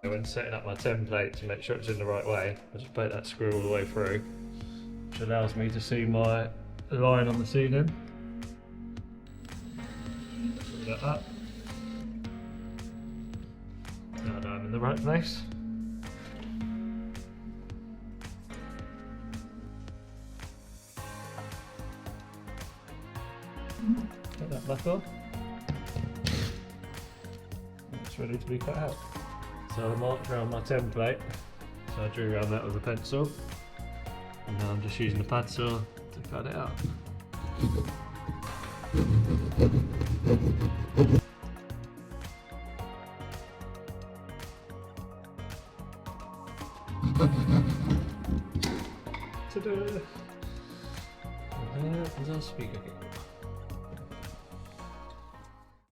When setting up my template to make sure it's in the right way, I just put that screw all the way through, which allows me to see my line on the ceiling. Pull that up. Now I know I'm in the right place. Get that back on. It's ready to be cut out. So I marked around my template, so I drew around that with a pencil, and now I'm just using the pad saw to cut it out.